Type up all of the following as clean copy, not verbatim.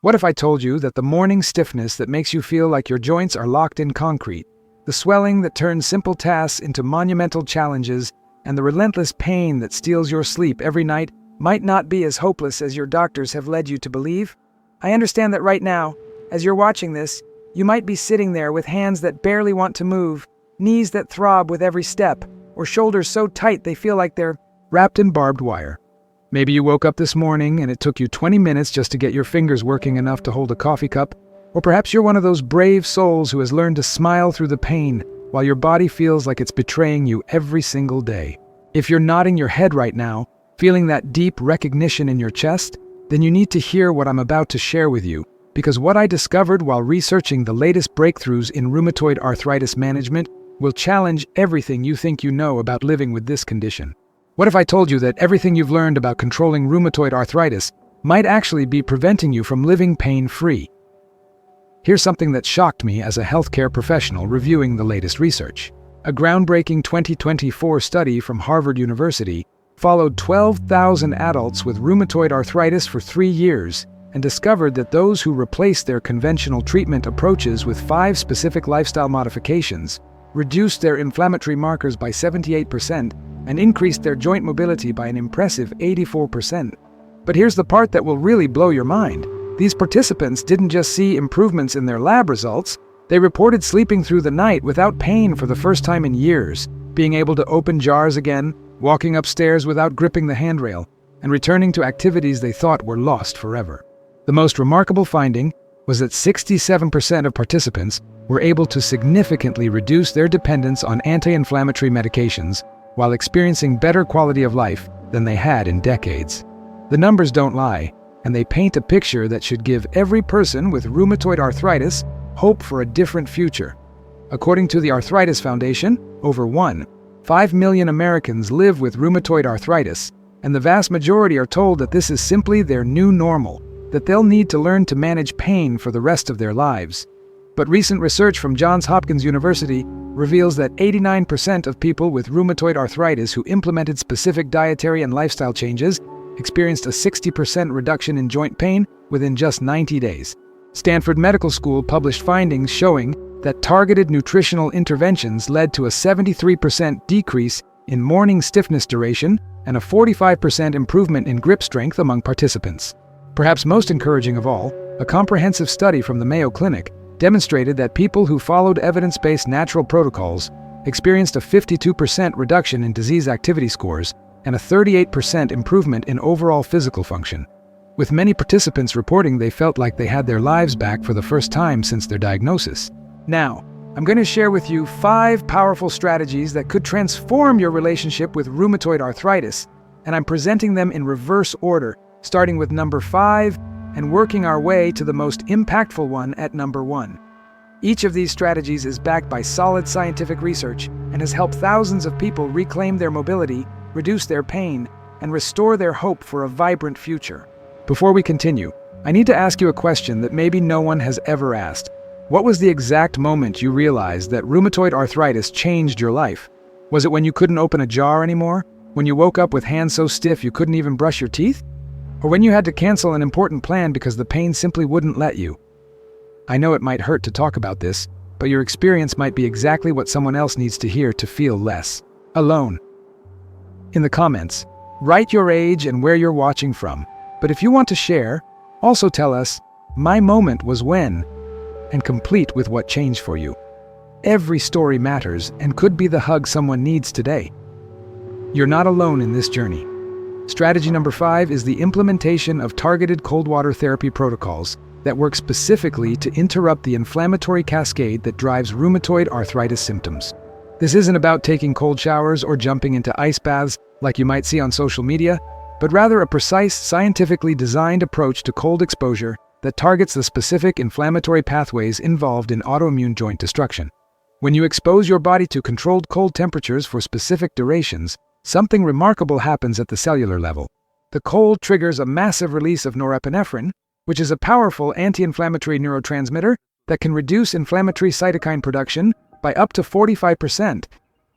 What if I told you that the morning stiffness that makes you feel like your joints are locked in concrete, the swelling that turns simple tasks into monumental challenges, and the relentless pain that steals your sleep every night might not be as hopeless as your doctors have led you to believe? I understand that right now, as you're watching this, you might be sitting there with hands that barely want to move, knees that throb with every step, or shoulders so tight they feel like they're wrapped in barbed wire. Maybe you woke up this morning and it took you 20 minutes just to get your fingers working enough to hold a coffee cup. Or perhaps you're one of those brave souls who has learned to smile through the pain while your body feels like it's betraying you every single day. If you're nodding your head right now, feeling that deep recognition in your chest, then you need to hear what I'm about to share with you, because what I discovered while researching the latest breakthroughs in rheumatoid arthritis management will challenge everything you think you know about living with this condition. What if I told you that everything you've learned about controlling rheumatoid arthritis might actually be preventing you from living pain-free? Here's something that shocked me as a healthcare professional reviewing the latest research. A groundbreaking 2024 study from Harvard University followed 12,000 adults with rheumatoid arthritis for 3 years and discovered that those who replaced their conventional treatment approaches with 5 specific lifestyle modifications reduced their inflammatory markers by 78% and increased their joint mobility by an impressive 84%. But here's the part that will really blow your mind. These participants didn't just see improvements in their lab results, they reported sleeping through the night without pain for the first time in years, being able to open jars again, walking upstairs without gripping the handrail, and returning to activities they thought were lost forever. The most remarkable finding was that 67% of participants were able to significantly reduce their dependence on anti-inflammatory medications while experiencing better quality of life than they had in decades. The numbers don't lie, and they paint a picture that should give every person with rheumatoid arthritis hope for a different future. According to the Arthritis Foundation, over 1.5 million Americans live with rheumatoid arthritis, and the vast majority are told that this is simply their new normal, that they'll need to learn to manage pain for the rest of their lives. But recent research from Johns Hopkins University reveals that 89% of people with rheumatoid arthritis who implemented specific dietary and lifestyle changes experienced a 60% reduction in joint pain within just 90 days. Stanford Medical School published findings showing that targeted nutritional interventions led to a 73% decrease in morning stiffness duration and a 45% improvement in grip strength among participants. Perhaps most encouraging of all, a comprehensive study from the Mayo Clinic demonstrated that people who followed evidence-based natural protocols experienced a 52% reduction in disease activity scores and a 38% improvement in overall physical function, with many participants reporting they felt like they had their lives back for the first time since their diagnosis. Now, I'm going to share with you 5 powerful strategies that could transform your relationship with rheumatoid arthritis, and I'm presenting them in reverse order, starting with number 5 and working our way to the most impactful one at number 1. Each of these strategies is backed by solid scientific research and has helped thousands of people reclaim their mobility, reduce their pain, and restore their hope for a vibrant future. Before we continue, I need to ask you a question that maybe no one has ever asked. What was the exact moment you realized that rheumatoid arthritis changed your life? Was it when you couldn't open a jar anymore? When you woke up with hands so stiff you couldn't even brush your teeth? Or when you had to cancel an important plan because the pain simply wouldn't let you? I know it might hurt to talk about this, but your experience might be exactly what someone else needs to hear to feel less alone. In the comments, write your age and where you're watching from. But if you want to share, also tell us, "My moment was when," and complete with what changed for you. Every story matters and could be the hug someone needs today. You're not alone in this journey. Strategy number 5 is the implementation of targeted cold water therapy protocols that work specifically to interrupt the inflammatory cascade that drives rheumatoid arthritis symptoms. This isn't about taking cold showers or jumping into ice baths like you might see on social media, but rather a precise, scientifically designed approach to cold exposure that targets the specific inflammatory pathways involved in autoimmune joint destruction. When you expose your body to controlled cold temperatures for specific durations, something remarkable happens at the cellular level. The cold triggers a massive release of norepinephrine, which is a powerful anti-inflammatory neurotransmitter that can reduce inflammatory cytokine production by up to 45%.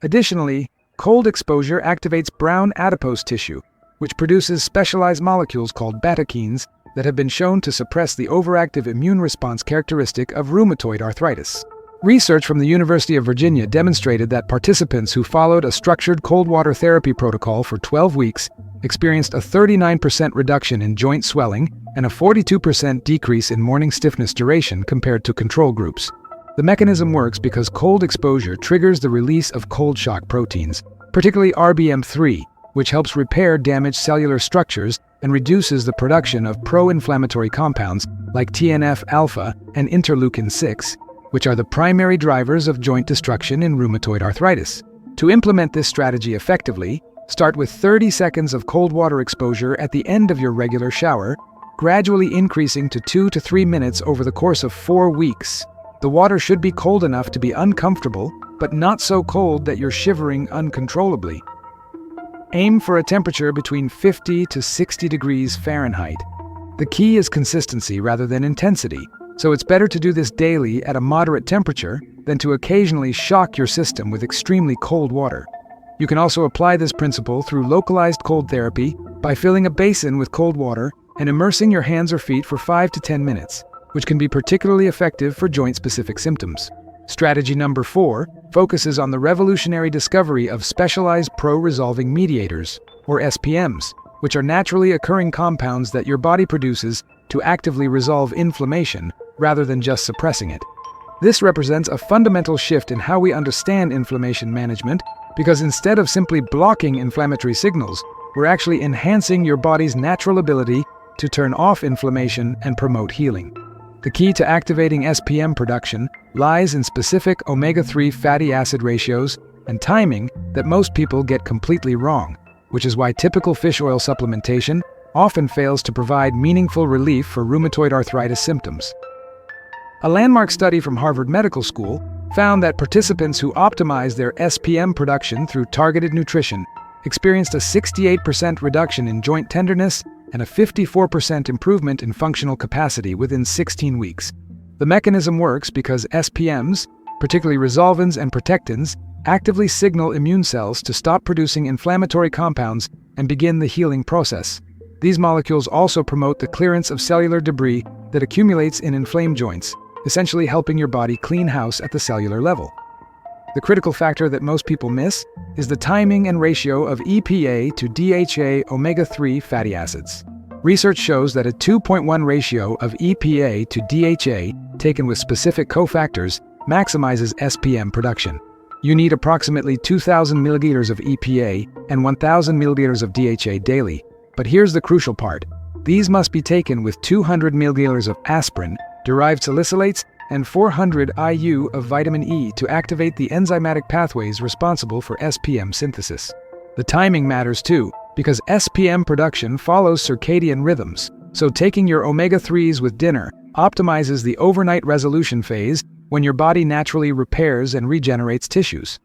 Additionally, cold exposure activates brown adipose tissue, which produces specialized molecules called beta-kines that have been shown to suppress the overactive immune response characteristic of rheumatoid arthritis. Research from the University of Virginia demonstrated that participants who followed a structured cold water therapy protocol for 12 weeks experienced a 39% reduction in joint swelling and a 42% decrease in morning stiffness duration compared to control groups. The mechanism works because cold exposure triggers the release of cold shock proteins, particularly RBM3, which helps repair damaged cellular structures and reduces the production of pro-inflammatory compounds like TNF-alpha and interleukin-6, which are the primary drivers of joint destruction in rheumatoid arthritis. To implement this strategy effectively, start with 30 seconds of cold water exposure at the end of your regular shower, gradually increasing to 2 to 3 minutes over the course of 4 weeks. The water should be cold enough to be uncomfortable, but not so cold that you're shivering uncontrollably. Aim for a temperature between 50 to 60 degrees Fahrenheit. The key is consistency rather than intensity, so it's better to do this daily at a moderate temperature than to occasionally shock your system with extremely cold water. You can also apply this principle through localized cold therapy by filling a basin with cold water and immersing your hands or feet for 5 to 10 minutes, which can be particularly effective for joint-specific symptoms. Strategy number 4 focuses on the revolutionary discovery of specialized pro-resolving mediators, or SPMs, which are naturally occurring compounds that your body produces to actively resolve inflammation rather than just suppressing it. This represents a fundamental shift in how we understand inflammation management because instead of simply blocking inflammatory signals, we're actually enhancing your body's natural ability to turn off inflammation and promote healing. The key to activating SPM production lies in specific omega-3 fatty acid ratios and timing that most people get completely wrong, which is why typical fish oil supplementation often fails to provide meaningful relief for rheumatoid arthritis symptoms. A landmark study from Harvard Medical School found that participants who optimized their SPM production through targeted nutrition experienced a 68% reduction in joint tenderness and a 54% improvement in functional capacity within 16 weeks. The mechanism works because SPMs, particularly resolvins and protectins, actively signal immune cells to stop producing inflammatory compounds and begin the healing process. These molecules also promote the clearance of cellular debris that accumulates in inflamed joints, essentially helping your body clean house at the cellular level. The critical factor that most people miss is the timing and ratio of EPA to DHA omega-3 fatty acids. Research shows that a 2.1 ratio of EPA to DHA taken with specific cofactors maximizes SPM production. You need approximately 2,000 milliliters of EPA and 1,000 milliliters of DHA daily. But here's the crucial part. These must be taken with 200 milliliters of aspirin, derived salicylates, and 400 IU of vitamin E to activate the enzymatic pathways responsible for SPM synthesis. The timing matters too, because SPM production follows circadian rhythms, so taking your omega-3s with dinner optimizes the overnight resolution phase when your body naturally repairs and regenerates tissues.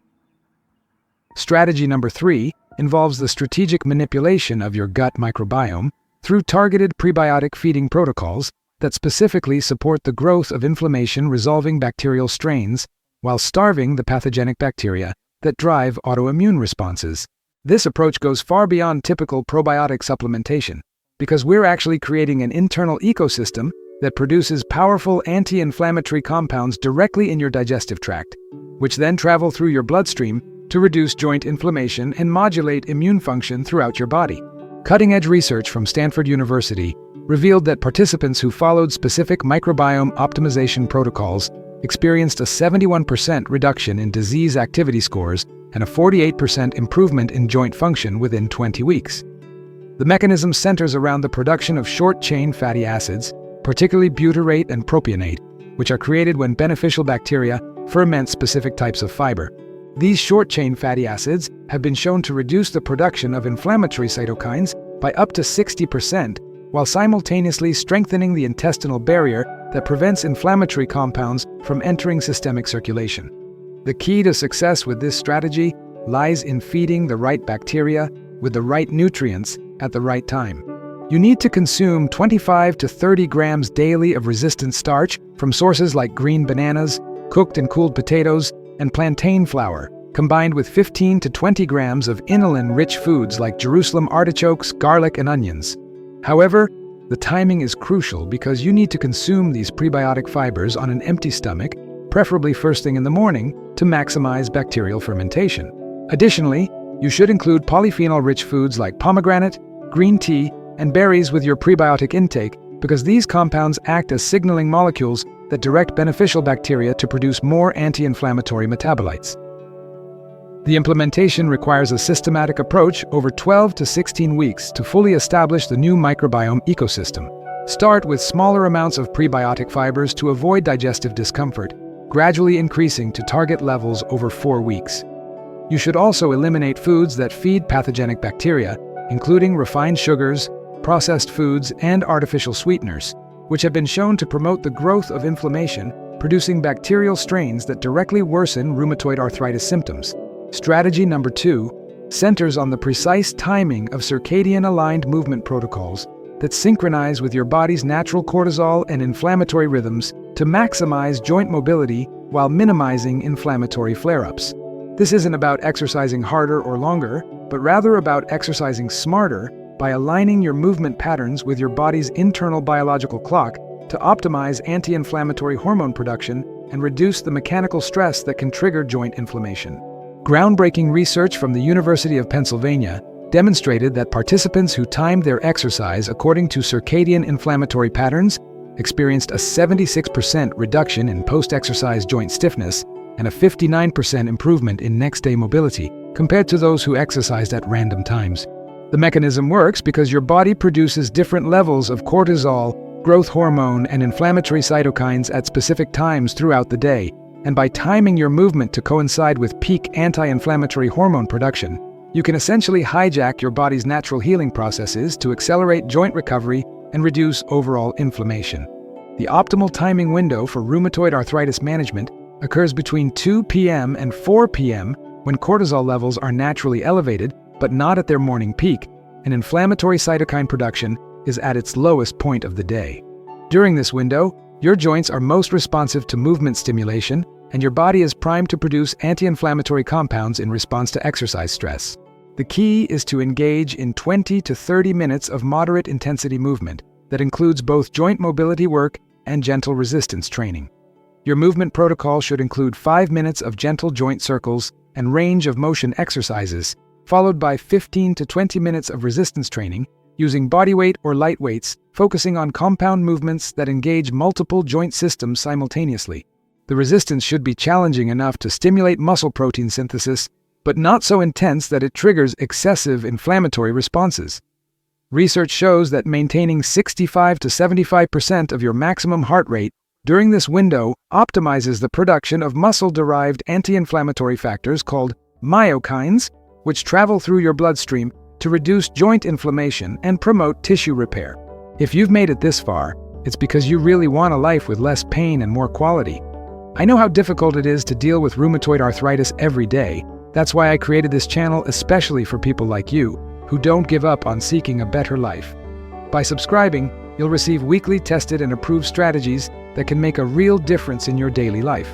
Strategy number 3 involves the strategic manipulation of your gut microbiome through targeted prebiotic feeding protocols that specifically support the growth of inflammation-resolving bacterial strains while starving the pathogenic bacteria that drive autoimmune responses. This approach goes far beyond typical probiotic supplementation because we're actually creating an internal ecosystem that produces powerful anti-inflammatory compounds directly in your digestive tract, which then travel through your bloodstream to reduce joint inflammation and modulate immune function throughout your body. Cutting-edge research from Stanford University revealed that participants who followed specific microbiome optimization protocols experienced a 71% reduction in disease activity scores and a 48% improvement in joint function within 20 weeks. The mechanism centers around the production of short-chain fatty acids, particularly butyrate and propionate, which are created when beneficial bacteria ferment specific types of fiber. These short-chain fatty acids have been shown to reduce the production of inflammatory cytokines by up to 60%, while simultaneously strengthening the intestinal barrier that prevents inflammatory compounds from entering systemic circulation. The key to success with this strategy lies in feeding the right bacteria with the right nutrients at the right time. You need to consume 25 to 30 grams daily of resistant starch from sources like green bananas, cooked and cooled potatoes, and plantain flour, combined with 15 to 20 grams of inulin-rich foods like Jerusalem artichokes, garlic, and onions. However, The timing is crucial because you need to consume these prebiotic fibers on an empty stomach, preferably first thing in the morning, to maximize bacterial fermentation. Additionally, you should include polyphenol-rich foods like pomegranate, green tea, and berries with your prebiotic intake because these compounds act as signaling molecules that direct beneficial bacteria to produce more anti-inflammatory metabolites. The implementation requires a systematic approach over 12 to 16 weeks to fully establish the new microbiome ecosystem. Start with smaller amounts of prebiotic fibers to avoid digestive discomfort, gradually increasing to target levels over 4 weeks. You should also eliminate foods that feed pathogenic bacteria, including refined sugars, processed foods, and artificial sweeteners, which have been shown to promote the growth of inflammation, producing bacterial strains that directly worsen rheumatoid arthritis symptoms. Strategy number 2 centers on the precise timing of circadian-aligned movement protocols that synchronize with your body's natural cortisol and inflammatory rhythms to maximize joint mobility while minimizing inflammatory flare-ups. This isn't about exercising harder or longer, but rather about exercising smarter by aligning your movement patterns with your body's internal biological clock to optimize anti-inflammatory hormone production and reduce the mechanical stress that can trigger joint inflammation. Groundbreaking research from the University of Pennsylvania demonstrated that participants who timed their exercise according to circadian inflammatory patterns experienced a 76% reduction in post-exercise joint stiffness and a 59% improvement in next-day mobility compared to those who exercised at random times. The mechanism works because your body produces different levels of cortisol, growth hormone, and inflammatory cytokines at specific times throughout the day, and by timing your movement to coincide with peak anti-inflammatory hormone production, you can essentially hijack your body's natural healing processes to accelerate joint recovery and reduce overall inflammation. The optimal timing window for rheumatoid arthritis management occurs between 2 p.m. and 4 p.m. when cortisol levels are naturally elevated but not at their morning peak, and inflammatory cytokine production is at its lowest point of the day. During this window, your joints are most responsive to movement stimulation, and your body is primed to produce anti-inflammatory compounds in response to exercise stress. The key is to engage in 20 to 30 minutes of moderate intensity movement that includes both joint mobility work and gentle resistance training. Your movement protocol should include 5 minutes of gentle joint circles and range of motion exercises, followed by 15 to 20 minutes of resistance training using bodyweight or light weights, focusing on compound movements that engage multiple joint systems simultaneously. The resistance should be challenging enough to stimulate muscle protein synthesis, but not so intense that it triggers excessive inflammatory responses. Research shows that maintaining 65 to 75% of your maximum heart rate during this window optimizes the production of muscle-derived anti-inflammatory factors called myokines, which travel through your bloodstream to reduce joint inflammation and promote tissue repair. If you've made it this far, it's because you really want a life with less pain and more quality. I know how difficult it is to deal with rheumatoid arthritis every day. That's why I created this channel especially for people like you, who don't give up on seeking a better life. By subscribing, you'll receive weekly tested and approved strategies that can make a real difference in your daily life.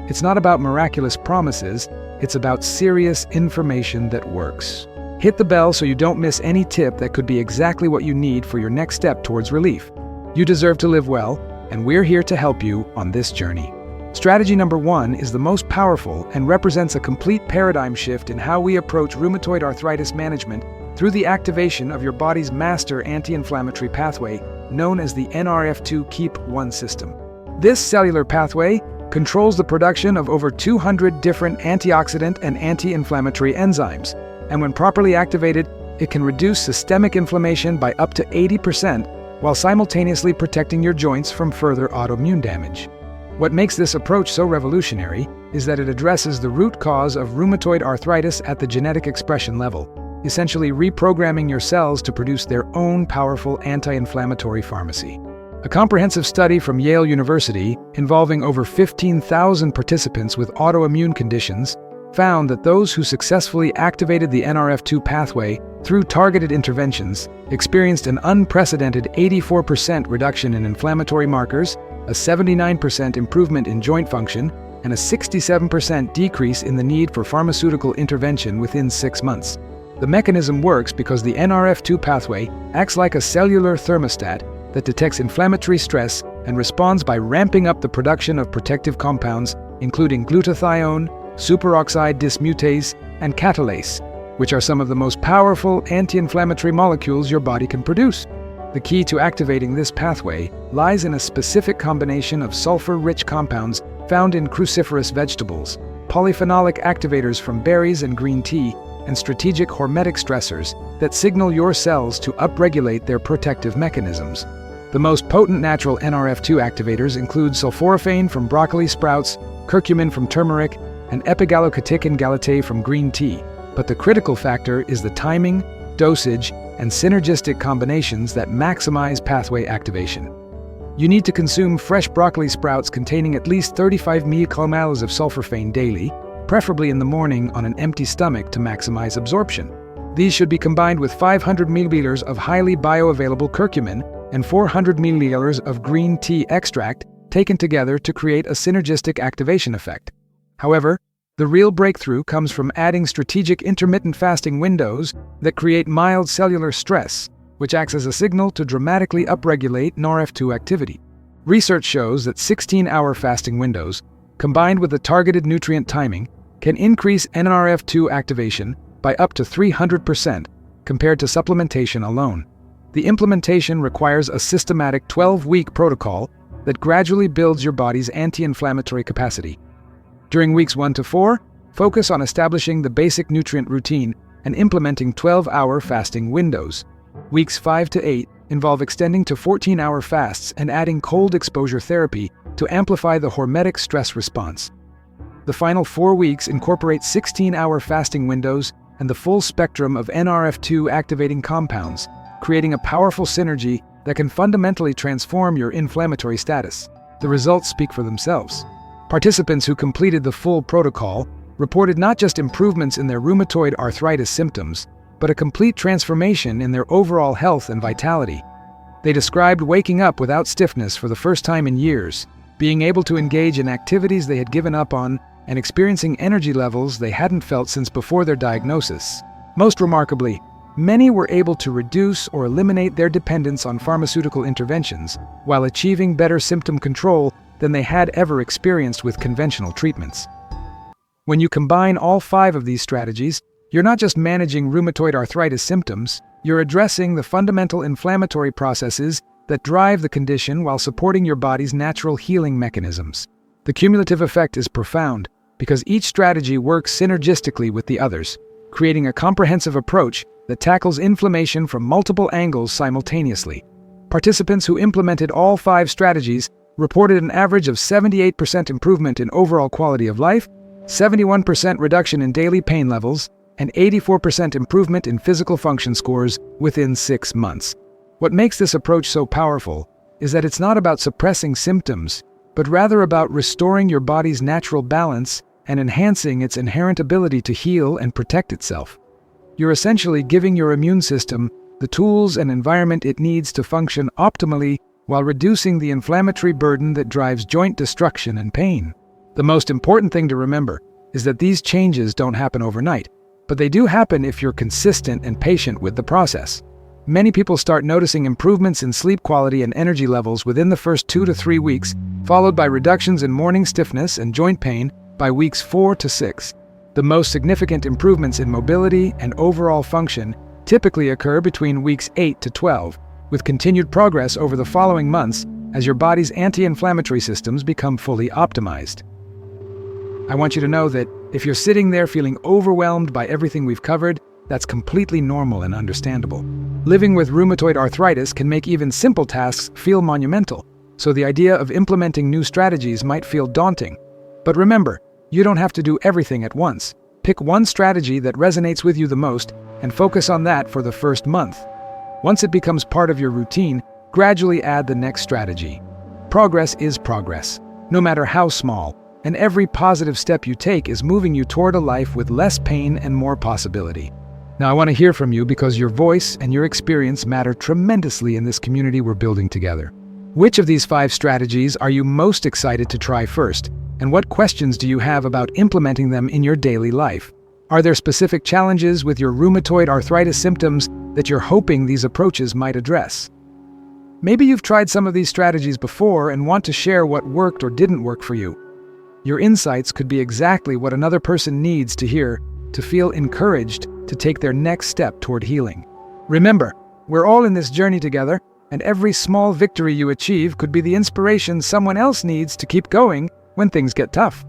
It's not about miraculous promises, it's about serious information that works. Hit the bell so you don't miss any tip that could be exactly what you need for your next step towards relief. You deserve to live well, and we're here to help you on this journey. Strategy number 1 is the most powerful and represents a complete paradigm shift in how we approach rheumatoid arthritis management through the activation of your body's master anti-inflammatory pathway, known as the NRF2 KEEP1 system. This cellular pathway controls the production of over 200 different antioxidant and anti-inflammatory enzymes, and when properly activated, it can reduce systemic inflammation by up to 80% while simultaneously protecting your joints from further autoimmune damage. What makes this approach so revolutionary is that it addresses the root cause of rheumatoid arthritis at the genetic expression level, essentially reprogramming your cells to produce their own powerful anti-inflammatory pharmacy. A comprehensive study from Yale University, involving over 15,000 participants with autoimmune conditions, found that those who successfully activated the NRF2 pathway through targeted interventions experienced an unprecedented 84% reduction in inflammatory markers, a 79% improvement in joint function, and a 67% decrease in the need for pharmaceutical intervention within 6 months. The mechanism works because the NRF2 pathway acts like a cellular thermostat, that detects inflammatory stress and responds by ramping up the production of protective compounds, including glutathione, superoxide dismutase, and catalase, which are some of the most powerful anti-inflammatory molecules your body can produce. The key to activating this pathway lies in a specific combination of sulfur-rich compounds found in cruciferous vegetables, polyphenolic activators from berries and green tea, and strategic hormetic stressors that signal your cells to upregulate their protective mechanisms. The most potent natural NRF2 activators include sulforaphane from broccoli sprouts, curcumin from turmeric, and epigallocatechin galatea from green tea. But the critical factor is the timing, dosage, and synergistic combinations that maximize pathway activation. You need to consume fresh broccoli sprouts containing at least 35 micromolars of sulforaphane daily, preferably in the morning on an empty stomach to maximize absorption. These should be combined with 500 milliliters of highly bioavailable curcumin and 400 milliliters of green tea extract taken together to create a synergistic activation effect. However, the real breakthrough comes from adding strategic intermittent fasting windows that create mild cellular stress, which acts as a signal to dramatically upregulate NRF2 activity. Research shows that 16-hour fasting windows, combined with the targeted nutrient timing, can increase NRF2 activation by up to 300% compared to supplementation alone. The implementation requires a systematic 12-week protocol that gradually builds your body's anti-inflammatory capacity. During weeks 1 to 4, focus on establishing the basic nutrient routine and implementing 12-hour fasting windows. Weeks 5 to 8 involve extending to 14-hour fasts and adding cold exposure therapy to amplify the hormetic stress response. The final 4 weeks incorporate 16-hour fasting windows and the full spectrum of NRF2 activating compounds, creating a powerful synergy that can fundamentally transform your inflammatory status. The results speak for themselves. Participants who completed the full protocol reported not just improvements in their rheumatoid arthritis symptoms, but a complete transformation in their overall health and vitality. They described waking up without stiffness for the first time in years, being able to engage in activities they had given up on, and experiencing energy levels they hadn't felt since before their diagnosis. Most remarkably, many were able to reduce or eliminate their dependence on pharmaceutical interventions while achieving better symptom control than they had ever experienced with conventional treatments. When you combine all 5 of these strategies, you're not just managing rheumatoid arthritis symptoms, you're addressing the fundamental inflammatory processes that drive the condition while supporting your body's natural healing mechanisms. The cumulative effect is profound because each strategy works synergistically with the others, creating a comprehensive approach that tackles inflammation from multiple angles simultaneously. Participants who implemented all 5 strategies reported an average of 78% improvement in overall quality of life, 71% reduction in daily pain levels, and 84% improvement in physical function scores within 6 months. What makes this approach so powerful is that it's not about suppressing symptoms, but rather about restoring your body's natural balance and enhancing its inherent ability to heal and protect itself. You're essentially giving your immune system the tools and environment it needs to function optimally while reducing the inflammatory burden that drives joint destruction and pain. The most important thing to remember is that these changes don't happen overnight, but they do happen if you're consistent and patient with the process. Many people start noticing improvements in sleep quality and energy levels within the first 2 to 3 weeks, followed by reductions in morning stiffness and joint pain by weeks 4 to 6. The most significant improvements in mobility and overall function typically occur between weeks 8 to 12, with continued progress over the following months as your body's anti-inflammatory systems become fully optimized. I want you to know that if you're sitting there feeling overwhelmed by everything we've covered, that's completely normal and understandable. Living with rheumatoid arthritis can make even simple tasks feel monumental, so the idea of implementing new strategies might feel daunting. But remember, you don't have to do everything at once. Pick one strategy that resonates with you the most and focus on that for the first month. Once it becomes part of your routine, gradually add the next strategy. Progress is progress, no matter how small, and every positive step you take is moving you toward a life with less pain and more possibility. Now, I want to hear from you because your voice and your experience matter tremendously in this community we're building together. Which of these 5 strategies are you most excited to try first? And what questions do you have about implementing them in your daily life? Are there specific challenges with your rheumatoid arthritis symptoms that you're hoping these approaches might address? Maybe you've tried some of these strategies before and want to share what worked or didn't work for you. Your insights could be exactly what another person needs to hear to feel encouraged to take their next step toward healing. Remember, we're all in this journey together, and every small victory you achieve could be the inspiration someone else needs to keep going when things get tough.